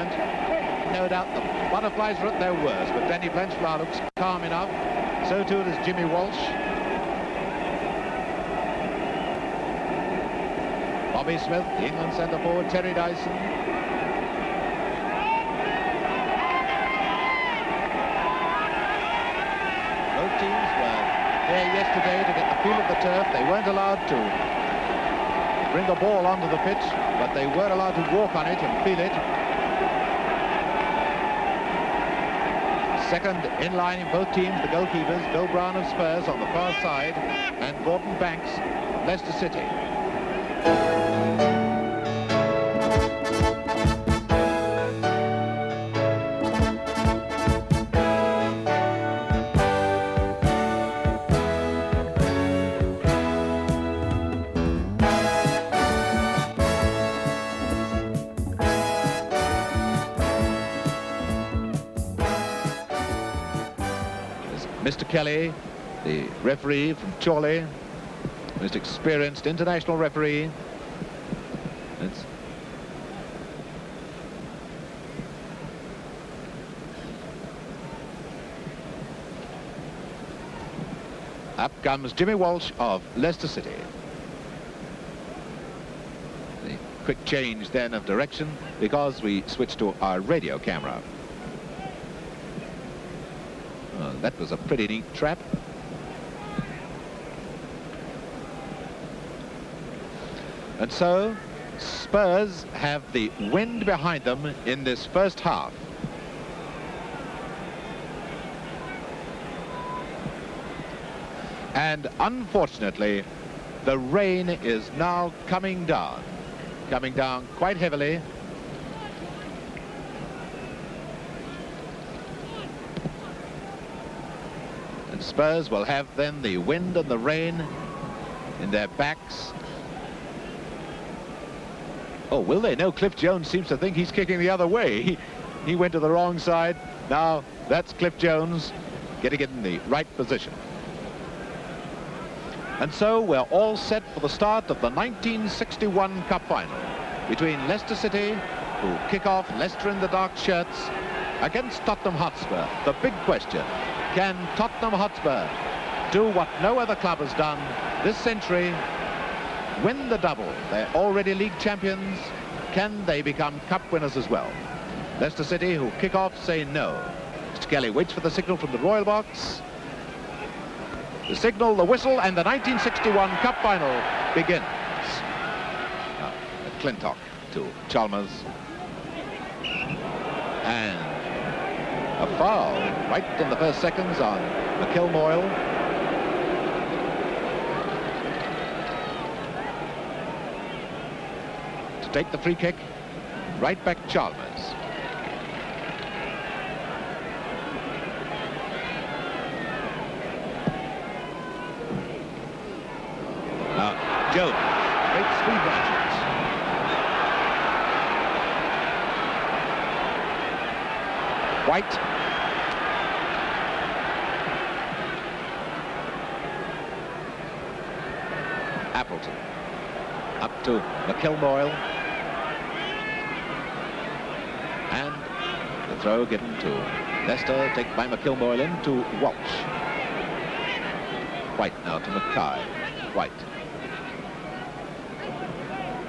moment. No doubt the butterflies are at their worst, but Danny Blanchflower looks calm enough. So too does Jimmy Walsh. Bobby Smith, the England centre forward, Terry Dyson. Both teams were there yesterday to get the feel of the turf. They weren't allowed to bring the ball onto the pitch, but they were allowed to walk on it and feel it. Second in line in both teams, the goalkeepers, Bill Brown of Spurs on the far side and Gordon Banks, Leicester City. Mr. Kelly, the referee from Chorley, most experienced international referee. Up comes Jimmy Walsh of Leicester City. The quick change then of direction because we switched to our radio camera. That was a pretty neat trap. And so Spurs have the wind behind them in this first half. And unfortunately, the rain is now coming down quite heavily. And Spurs will have then the wind and the rain in their backs. Oh, will they? No, Cliff Jones seems to think he's kicking the other way. He went to the wrong side. Now that's Cliff Jones getting it in the right position. And so we're all set for the start of the 1961 Cup Final between Leicester City, who kick off, Leicester in the dark shirts, against Tottenham Hotspur. The big question: can Tottenham Hotspur do what no other club has done this century, win the double? They're already league champions. Can they become cup winners as well? Leicester City, who kick off, say no. Mr. Kelly waits for the signal from the Royal Box. The signal, the whistle, and the 1961 Cup Final begins. McClintock to Chalmers. And a foul right in the first seconds on McIlmoyle. To take the free kick, right back Chalmers. Now, Jones, great speed rushes. White. Appleton. Up to McIlmoyle. And the throw given to Leicester, taken by McIlmoyle into Walsh. White now to Mackay. White.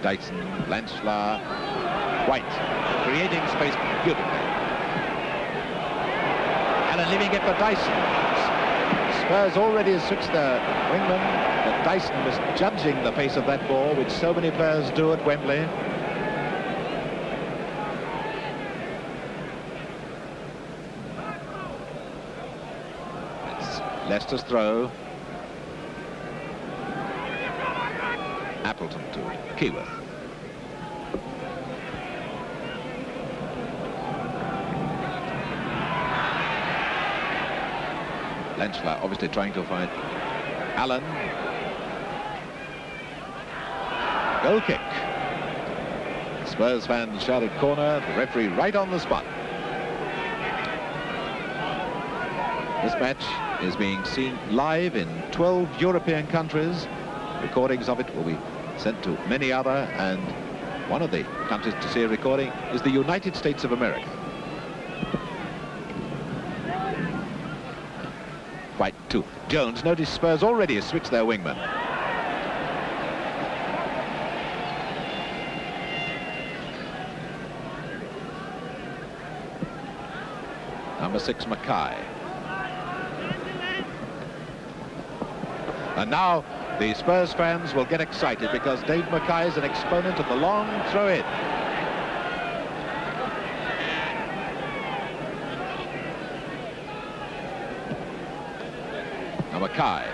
Dyson, Blanchflower, White, creating space beautifully. Allen leaving it for Dyson. Spurs already switched their wingman, but Dyson was judging the pace of that ball, which so many players do at Wembley. It's Leicester's throw. Appleton to Keyworth. Blanchflower obviously trying to find Allen. Goal kick. Spurs fans shouted corner, the referee right on the spot. This match is being seen live in 12 European countries. Recordings of it will be sent to many other, and One of the countries to see a recording is the United States of America. White to Jones. Notice Spurs already switched their wingman. Number 6, Mackay. And now the Spurs fans will get excited because Dave Mackay is an exponent of the long throw-in. Now Mackay.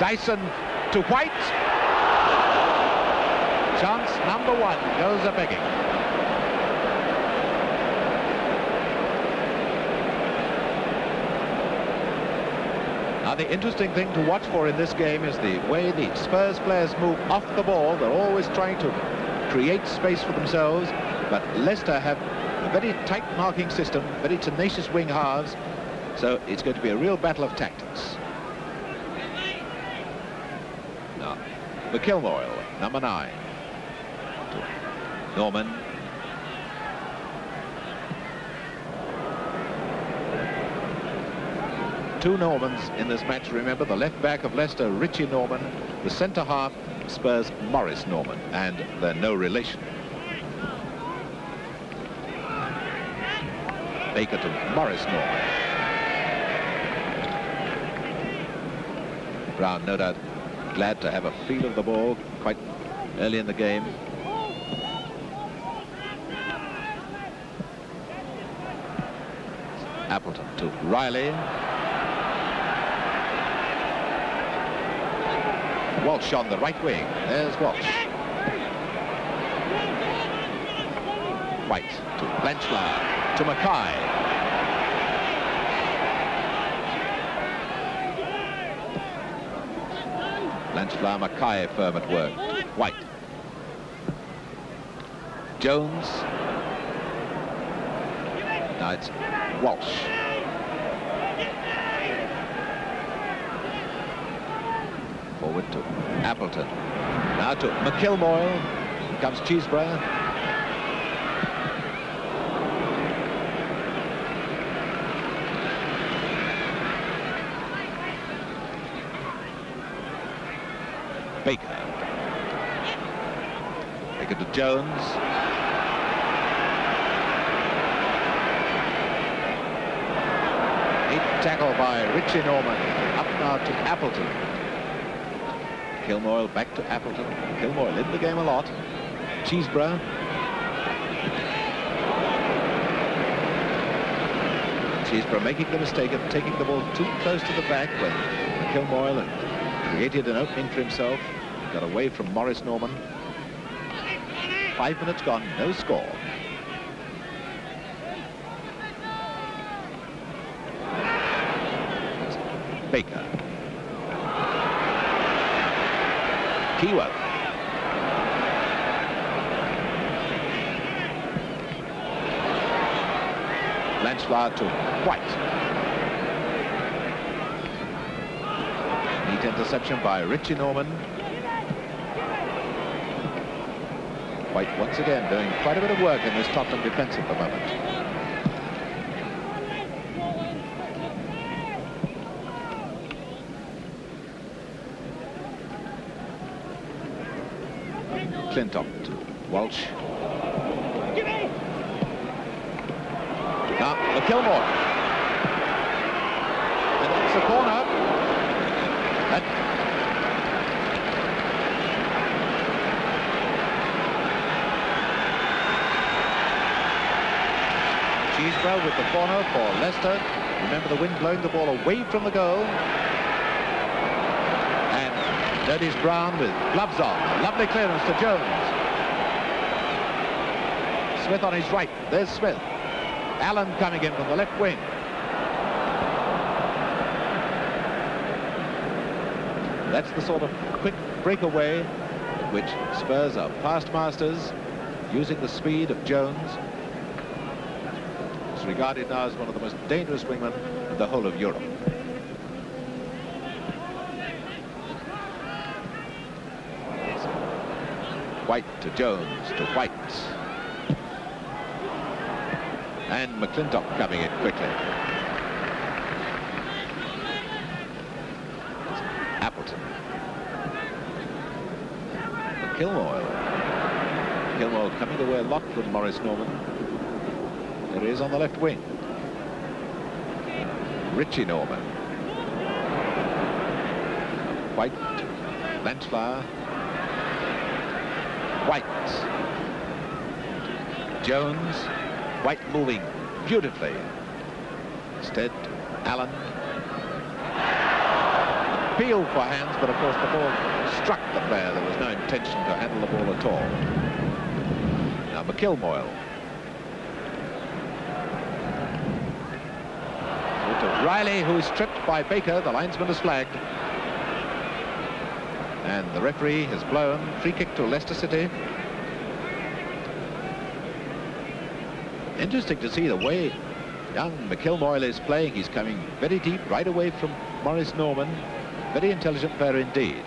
Dyson to White. Chance number 1 goes a-begging. Now the interesting thing to watch for in this game is the way the Spurs players move off the ball. They're always trying to create space for themselves, but Leicester have a very tight marking system, very tenacious wing halves, so it's going to be a real battle of tactics. Now, McIlmoyle, number 9. Norman. Two Normans in this match, remember. The left back of Leicester, Richie Norman. The centre half, Spurs, Morris Norman. And they're no relation. Baker to Morris Norman. Brown, no doubt, glad to have a feel of the ball quite early in the game. Appleton to Riley. Walsh on the right wing. There's Walsh. White to Blanchflower to Mackay. Blanchflower, Mackay firm at work. White. Jones. Now it's Walsh. Forward to Appleton. Now to McIlmoyle. Here comes Cheeseborough. Baker. Baker to Jones. Tackle by Richie Norman. Up now to Appleton. Kilmoyle back to Appleton. Kilmoyle in the game a lot. Cheeseborough. Cheeseborough making the mistake of taking the ball too close to the back when Kilmoyle created an opening for himself. Got away from Morris Norman. 5 minutes gone, no score. Baker. Keyworth. Blanchflower to White. Neat interception by Richie Norman. White once again doing quite a bit of work in this Tottenham defence at the moment. Clinton to Walsh. Now McIlmoyle. And that's the corner. Cheeseborough with the corner for Leicester. Remember the wind blowing the ball away from the goal. Dennis Brown with gloves on. Lovely clearance to Jones. Smith on his right. There's Smith. Allen coming in from the left wing. That's the sort of quick breakaway in which Spurs are past masters, using the speed of Jones. He's regarded now as one of the most dangerous wingmen in the whole of Europe. White to Jones to White. And McClintock coming in quickly. Appleton. McIlmoyle. McIlmoyle coming away a lot from Maurice Norman. There he is on the left wing. Richie Norman. White. Blanchflower. White. Jones. White moving beautifully. Instead, Allen. Appeal for hands, but of course the ball struck the player. There was no intention to handle the ball at all. Now McIlmoyle. To Riley, who is stripped by Baker. The linesman is flagged. And the referee has blown. Free kick to Leicester City. Interesting to see the way young McIlmoyle is playing. He's coming very deep, right away from Maurice Norman. Very intelligent player indeed.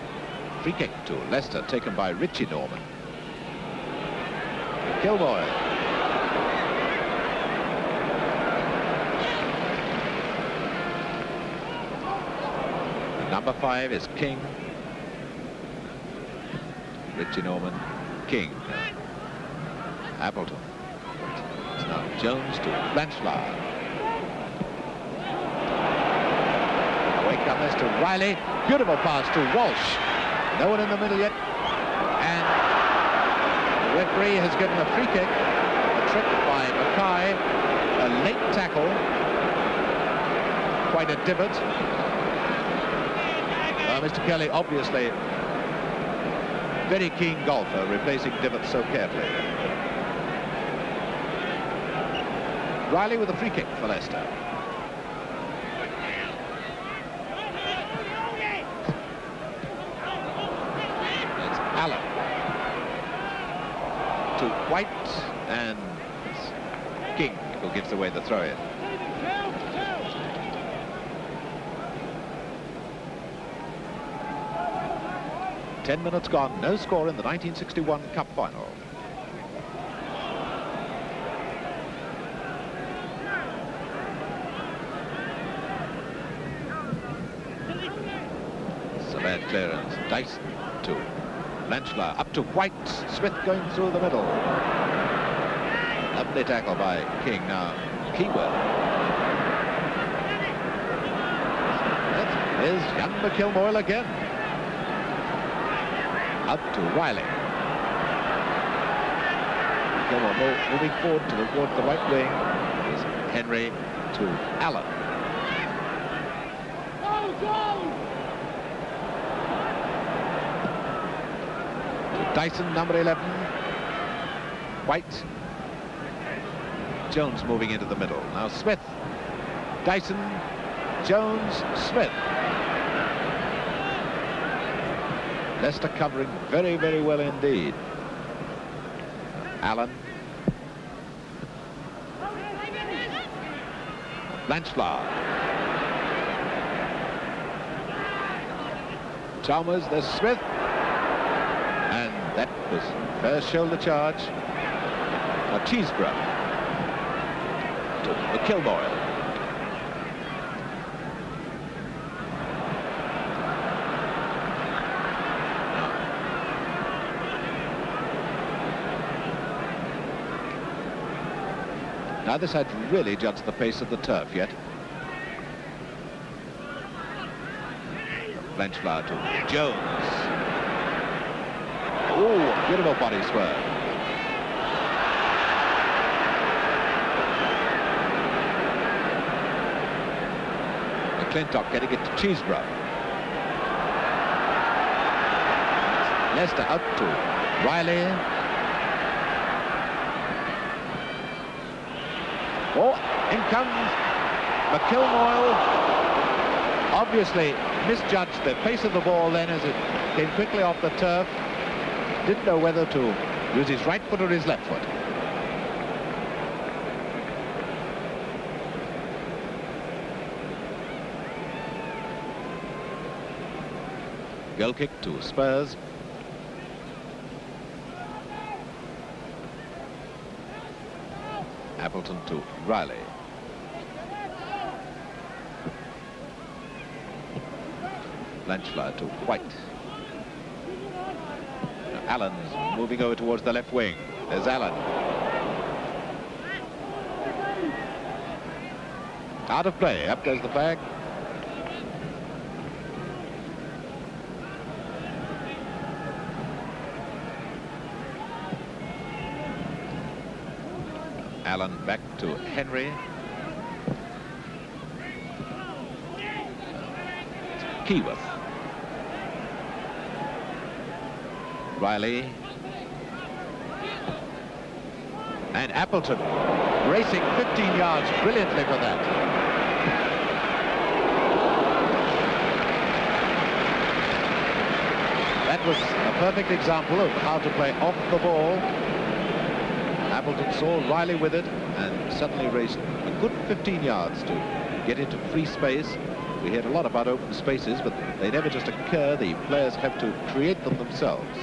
Free kick to Leicester, taken by Richie Norman. McIlmoyle. Number 5 is King. Richie Norman, King. Appleton. Now Jones to Blanchflower. Away comes to Riley. Beautiful pass to Walsh. No one in the middle yet. And the referee has given a free kick. A trick by Mackay. A late tackle. Quite a divot. Mr. Kelly, obviously, very keen golfer, replacing divots so carefully. Riley with a free kick for Leicester. It's Allen to White, and it's King who gives away the throw-in. Ten minutes gone, no score in the 1961 Cup Final. It's a bad clearance. Dyson to Blanchflower, up to White. Smith going through the middle. Lovely tackle by King. Now Keywell. There's young McIlmoyle again. Up to Riley. McIlmoyle moving forward toward the right wing. Is Henry to Allen. To Dyson, number 11. White. Jones moving into the middle. Now Smith. Dyson. Jones. Smith. Leicester covering very, very well indeed. Allen. Blanchflower. Chalmers, there's Smith. And that was first shoulder charge. Now Cheeseborough to McIlmoyle. Neither side really judged the pace of the turf yet. Blanchflower to Jones. Oh, beautiful body swerve. McClintock getting it to Cheeseborough. Leicester out to Riley. Oh, in comes McIlmoyle. Obviously misjudged the pace of the ball then as it came quickly off the turf. Didn't know whether to use his right foot or his left foot. Goal kick to Spurs. Appleton to Riley. Blanchflower to White. Now Allen's moving over towards the left wing. There's Allen. Out of play. Up goes the flag. Allen back to Henry. Keyworth. Riley. And Appleton racing 15 yards brilliantly for that. That was a perfect example of how to play off the ball. Appleton saw Riley with it and suddenly raced a good 15 yards to get into free space. We heard a lot about open spaces, but they never just occur. The players have to create them themselves.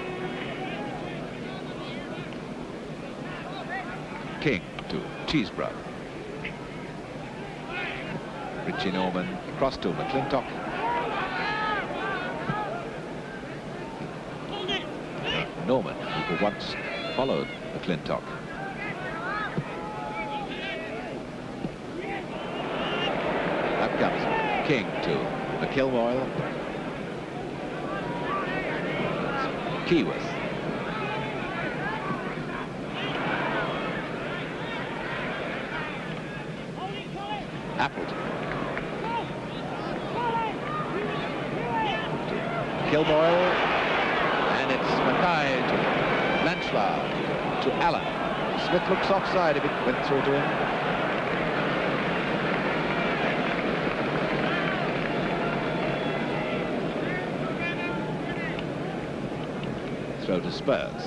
King to Cheeseborough. Richie Norman across to McClintock. Norman, who for once followed McClintock. Up comes King to McIlmoyle. Keyworth. Appleton. Kilmoyle, and it's Mackay to Blanchflower to Allen. Smith looks offside if it went through to him. Throw to Spurs.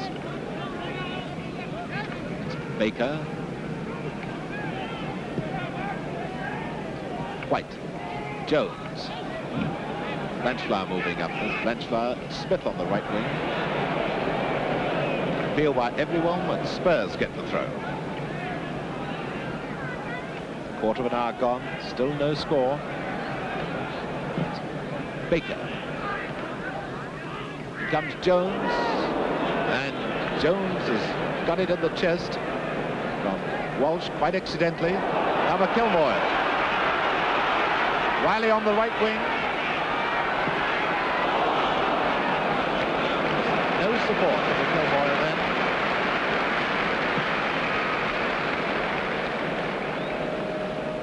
It's Baker. White. Jones. Blanchflower moving up. Blanchflower, Smith on the right wing. Feel by everyone, but Spurs get the throw. Quarter of an hour gone, still no score. Baker. Here comes Jones, and Jones has got it in the chest from Walsh quite accidentally. Now McIlmoyle. Riley on the right wing. No support for McIlmoyle then.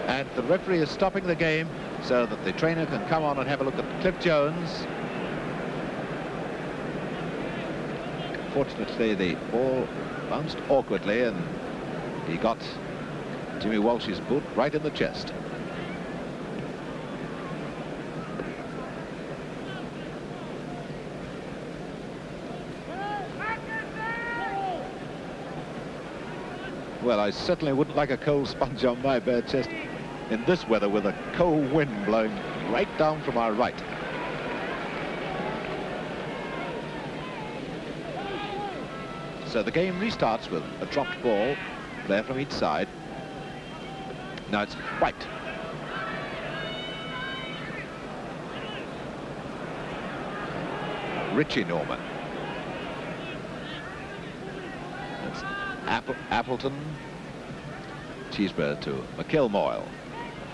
And the referee is stopping the game so that the trainer can come on and have a look at Cliff Jones. Fortunately, the ball bounced awkwardly and he got Jimmy Walsh's boot right in the chest. Well, I certainly wouldn't like a cold sponge on my bare chest in this weather with a cold wind blowing right down from our right. So the game restarts with a dropped ball, player from each side. Now it's White. Richie Norman. That's Appleton. Cheeseborough to McIlmoyle.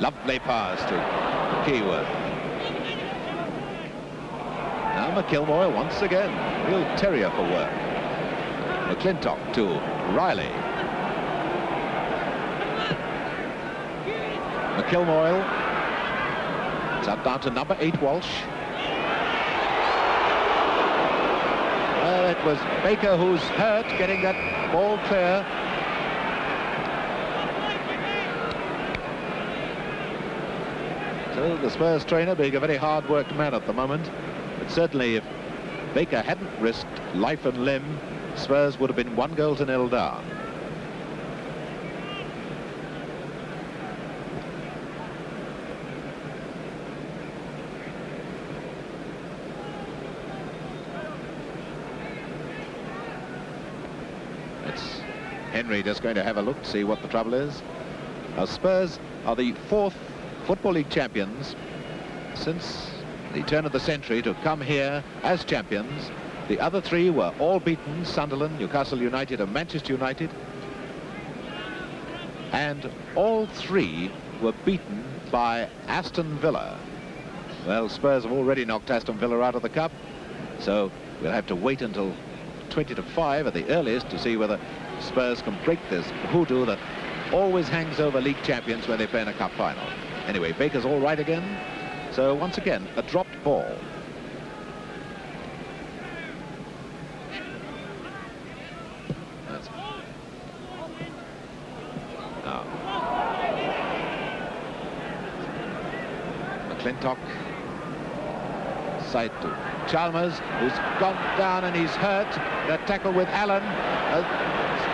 Lovely pass to Keyworth. Now McIlmoyle once again. Real terrier for work. McClintock to Riley. McIlmoyle. It's out down to number 8, Walsh. Well, it was Baker who's hurt getting that ball clear. So the Spurs trainer being a very hard-worked man at the moment. But certainly if Baker hadn't risked life and limb, Spurs would have been 1-0 down. It's Henry just going to have a look to see what the trouble is. Now, Spurs are the 4th Football League champions since the turn of the century to come here as champions. The other 3 were all beaten: Sunderland, Newcastle United and Manchester United. And all 3 were beaten by Aston Villa. Well, Spurs have already knocked Aston Villa out of the cup, so we'll have to wait until 20-5 at the earliest to see whether Spurs can break this hoodoo that always hangs over league champions when they play in a cup final. Anyway, Baker's all right again, so once again a dropped ball. Now, McClintock, side to Chalmers, who's gone down and he's hurt. That tackle with Allen.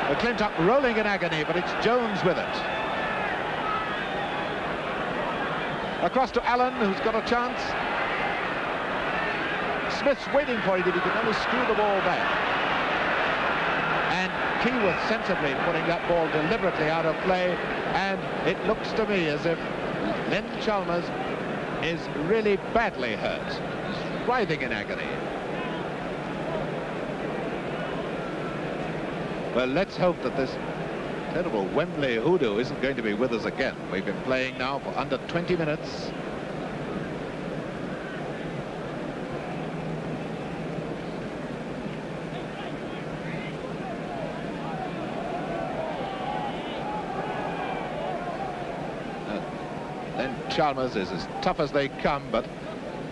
McClintock rolling in agony, but it's Jones with it. Across to Allen, who's got a chance. Smith's waiting for it if he can only screw the ball back. And Keyworth sensibly putting that ball deliberately out of play, and it looks to me as if Len Chalmers is really badly hurt. He's writhing in agony. Well, let's hope that this terrible Wembley hoodoo isn't going to be with us again. We've been playing now for under 20 minutes. Then Chalmers is as tough as they come, but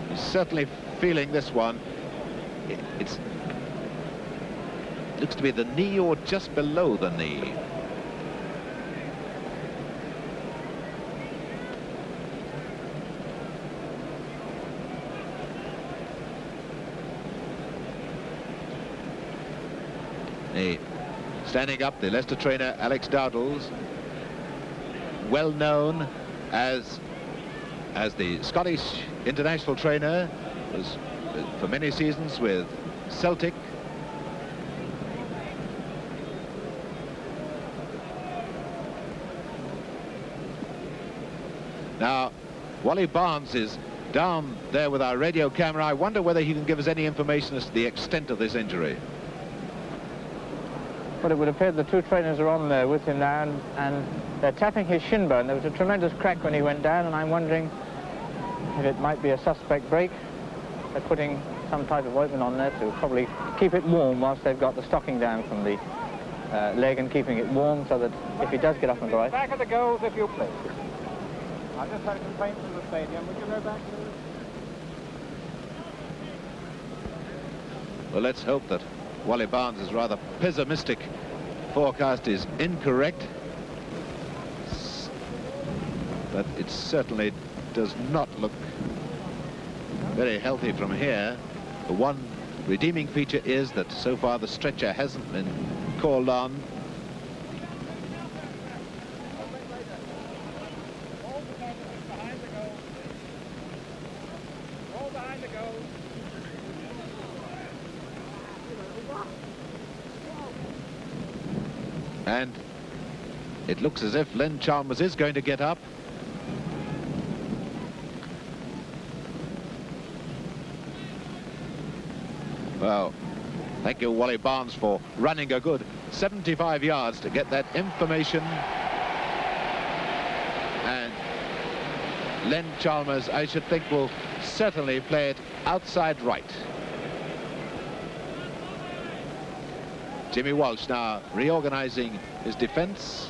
he's certainly feeling this one. It looks to be the knee or just below the knee. Standing up, the Leicester trainer Alex Dowdles, well known as the Scottish international trainer, was for many seasons with Celtic. Now, Wally Barnes is down there with our radio camera. I wonder whether he can give us any information as to the extent of this injury. Well, it would appear the 2 trainers are on there with him now, and they're tapping his shin bone. There was a tremendous crack when he went down, and I'm wondering if it might be a suspect break. They're putting some type of ointment on there to probably keep it warm whilst they've got the stocking down from the leg and keeping it warm so that if he does get up and go right. Back of the goals, if you please. I just had a complaint from the stadium. Would you go back to... Well, let's hope that Wally Barnes' rather pessimistic forecast is incorrect. But it certainly does not look very healthy from here. The one redeeming feature is that so far the stretcher hasn't been called on. And it looks as if Len Chalmers is going to get up. Well, thank you, Wally Barnes, for running a good 75 yards to get that information. And Len Chalmers, I should think, will certainly play it outside right. Jimmy Walsh now reorganizing his defense.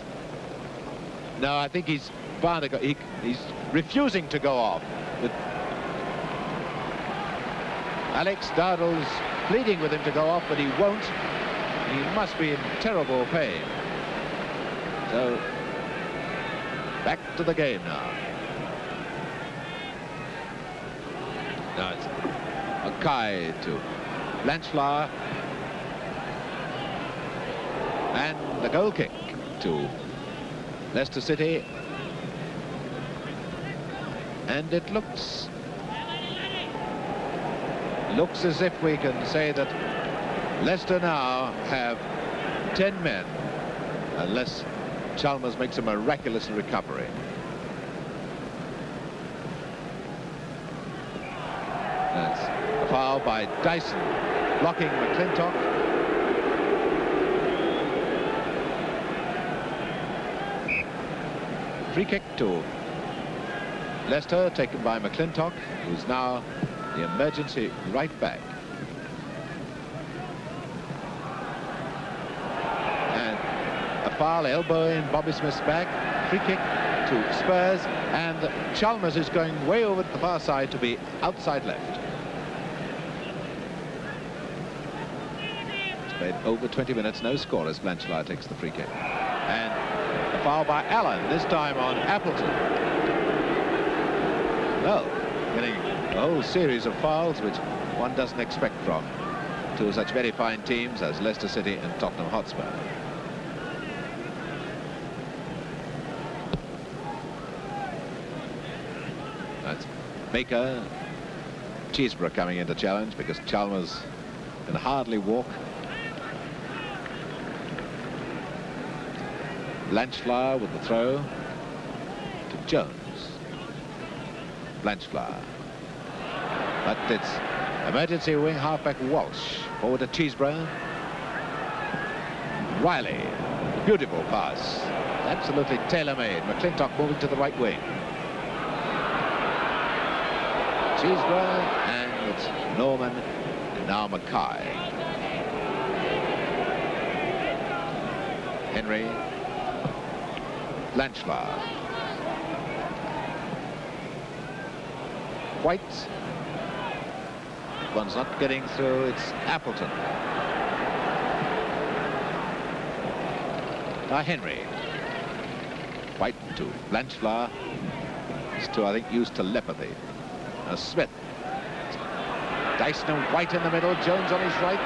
No, I think he's bound to go. He's refusing to go off. But Alex Dowdles pleading with him to go off, but he won't. He must be in terrible pain. So back to the game now. Now it's Mackay to Blanchflower. And the goal kick to Leicester City. And it looks as if we can say that Leicester now have 10 men unless Chalmers makes a miraculous recovery. That's a foul by Dyson, blocking McClintock. Free kick to Leicester, taken by McClintock, who's now the emergency right back. And a foul, elbowing Bobby Smith's back. Free kick to Spurs, and Chalmers is going way over to the far side to be outside left. It's played over 20 minutes, no score as Blanchflower takes the free kick. And a foul by Allen, this time on Appleton. Well, getting a whole series of fouls which one doesn't expect from two such very fine teams as Leicester City and Tottenham Hotspur. That's Baker, Cheeseborough coming into challenge because Chalmers can hardly walk. Blanchflower with the throw to Jones. Blanchflower. But it's emergency wing halfback Walsh. Forward to Cheeseborough. Riley. Beautiful pass. Absolutely tailor-made. McClintock moving to the right wing. Cheeseborough, and it's Norman, and now Mackay. Henry. Blanchflower. White. One's not getting through. It's Appleton. Now Henry. White to Blanchflower. These two, I think, used telepathy. Now Smith. Dyson and White in the middle. Jones on his right.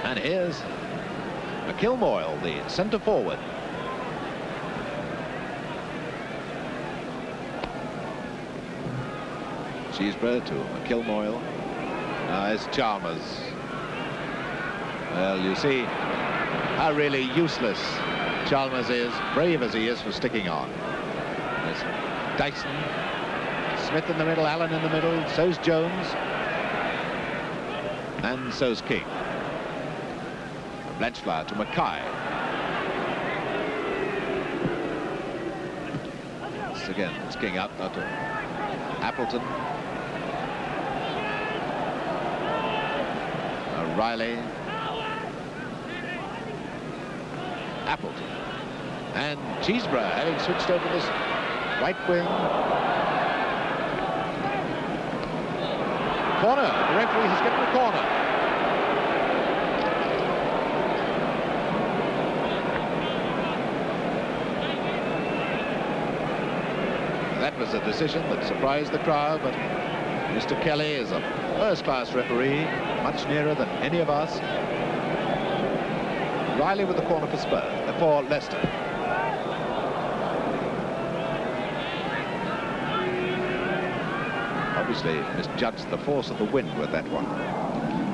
And here's McIlmoyle, the centre forward. Cheeseborough to McIlmoyle. Now it's Chalmers. Well, you see how really useless Chalmers is, brave as he is for sticking on. There's Dyson. Smith in the middle, Allen in the middle, so's Jones. And so's King. Blanchflower to Mackay. Again, it's King out, not to Appleton. Riley. Appleton. And Cheeseborough having switched over this right wing. Corner. The referee has given a corner. That was a decision that surprised the crowd, but Mr. Kelly is a first-class referee, much nearer than any of us. Riley with the corner for Leicester. Obviously misjudged the force of the wind with that one.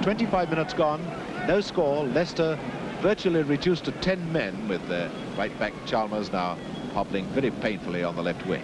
25 minutes gone, no score. Leicester virtually reduced to 10 men with their right back Chalmers now hobbling very painfully on the left wing.